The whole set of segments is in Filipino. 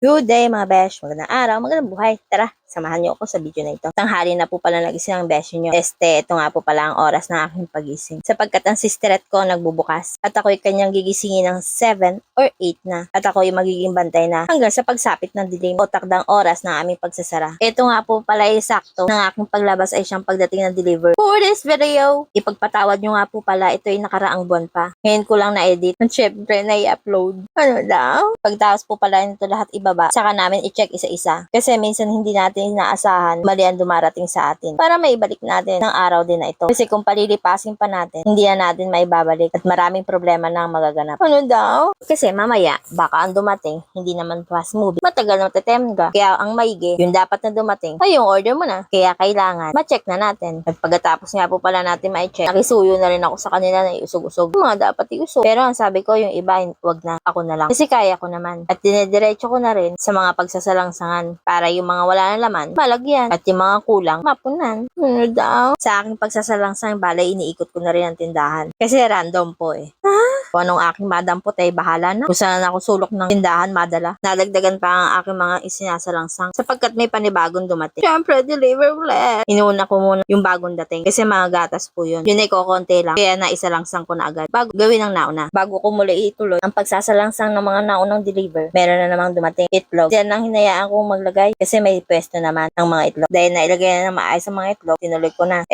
Good day mga besh, magandang araw, magandang buhay. Tara, samahan niyo ako sa video na ito. Tanghali na po pala nagising ang besh niyo. Ito nga po pala ang oras ng aking pagising. Sapagkat ang sisterette ko nagbubukas at ako'y kanyang gigisingin ng 7 or 8 na. At ako'y magiging bantay na hanggang sa pagsapit ng dilim o takdang oras ng aming pagsasara. Ito nga po pala ay sakto ng aking paglabas ay siyang pagdating ng deliver. For this video, ipagpatawad nyo nga po pala, ito ay nakaraang buwan pa. Ngayon ko lang na-edit at syempre na-i-upload. Ano daw? Pagtapos po pala nito lahat ibaba, saka namin i-check isa-isa. Kasi minsan hindi natin inaasahan mali ang dumarating sa atin. Para maibalik natin ng araw din na ito. Kasi kung palilipasin pa natin, hindi na natin maibabalik at maraming problema na ang magaganap. Ano daw? Kasi mamaya, baka ang dumating, hindi naman fast movie. Matagal na matetemga. Kaya ang maigi, yung dapat na dumating, ay yung order mo na. Kaya kailangan, ma-check na natin. At pagkatapos nga po pala natin ma-check, nakisuyo na rin ako sa kanila na iusog-usog. Mga dapat iusog. Pero ang sabi ko, yung iba, wag na. Ako na lang. Kasi kaya ko naman. At dinediretso ko na rin sa mga pagsasalangsangan para yung mga wala na laman, malagyan. At yung mga kulang, mapunan. Ano daw? Sa aking pagsasalangsang balay, iniikot ko na rin ang tindahan. Kasi random po eh. Kung anong aking madampot ay bahala na. Kung saan ako sulok ng tindahan, madala. Nadagdagan pa ang aking mga isinasalangsang sapagkat may panibagong dumating. Siyempre, deliver ulit. Inuuna ko muna yung bagong dating kasi mga gatas po yun. Yun ay kokonti lang. Kaya naisalangsang ko na agad. Bago gawin ang nauna. Bago ko muli ituloy ang pagsasalangsang ng mga naunang deliver, meron na namang dumating itlog. Yan ang hinayaan kong maglagay kasi may pwesto naman ng mga itlog. Dahil nailagay na maayos ang mga itlog, tinuloy ko na.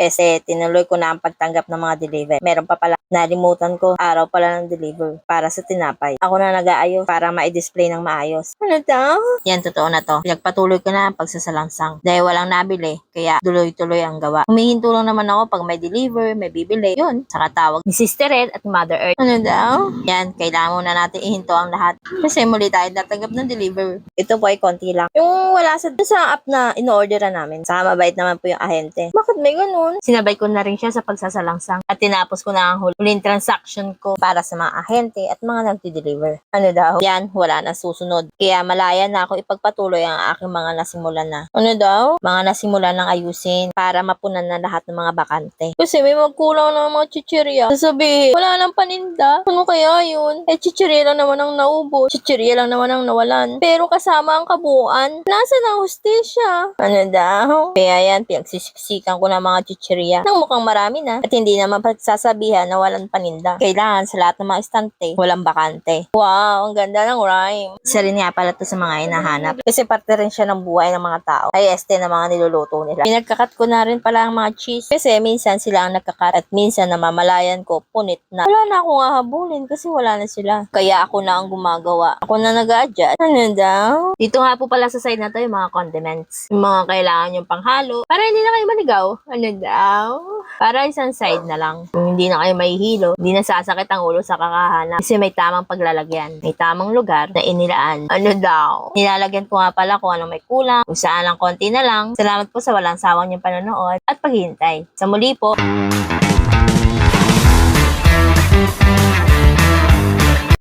Tinuloy ko na ang pagtanggap ng mga deliver. Meron pa pala, nalimutan ko, araw pala ng deliver para sa tinapay. Ako na nag-aayos para ma-display ng maayos. Ano daw? Yan, totoo na to. Pinagpatuloy ko na ang pagsasalangsang. Dahil walang nabili, kaya tuloy-tuloy ang gawa. Humihinto lang naman ako pag may deliver, may bibili. Yun, saka tawag ni Sister Red at Mother Earth. Ano daw? Yan, kailangan muna natin ihinto ang lahat. Kasi muli tayo natanggap ng deliver. Ito po ay konti lang. Yung wala sa app na in-orderan namin. Saka mabait naman po yung ahente. Bakit may ganun? Sinabay ko na rin siya sa pagsasalangsang. At tinapos ko na ang huling transaction ko para sa mga ahente at mga nagdi-deliver. Ano daw? Yan, wala na susunod. Kaya malaya na ako ipagpatuloy ang aking mga nasimulan na. Ano daw? Mga nasimulan ng ayusin para mapunan na lahat ng mga bakante. Kasi may magkulang ng mga chichirya. Sasabihin, wala nang paninda. Ano kaya yun? Chichirya lang naman ang naubos. Chichirya lang naman ang nawalan. Pero kasama ang kabuuan, nasa na hustisya? Ano daw? Kaya yan, pinagsisiksikan ko ng mga chichirya nang mukhang marami na at hindi naman pagsasabihan na walang paninda. Kailangan sa lahat ng mga istante, walang bakante. Wow, ang ganda ng rhyme. Isa rin nga pala to sa mga hinahanap. Kasi parte rin siya ng buhay ng mga tao. Ay ng mga niluluto nila. Pinagkakat ko na rin pala ang mga cheese. Kasi minsan sila ang nagkakat at minsan namamalayan ko, punit na. Wala na akong hahabulin kasi wala na sila. Kaya ako na ang gumagawa. Ako na nag-a-adjust. Ano daw? Dito nga po pala sa side na to yung mga condiments. Yung mga kailangan yung panghalo. Para hindi na kayo maligaw. Ano daw? Para isang side na lang. Kung hindi na kayo mahihilo, hindi na sasakit ang ulo sa kakahanap. Kasi may tamang paglalagyan. May tamang lugar na inilaan. Ano daw? Nilalagyan ko nga pala kung anong may kulang. Kung saan lang konti na lang. Salamat po sa walang sawang niyong panonood at paghihintay. Sa muli po.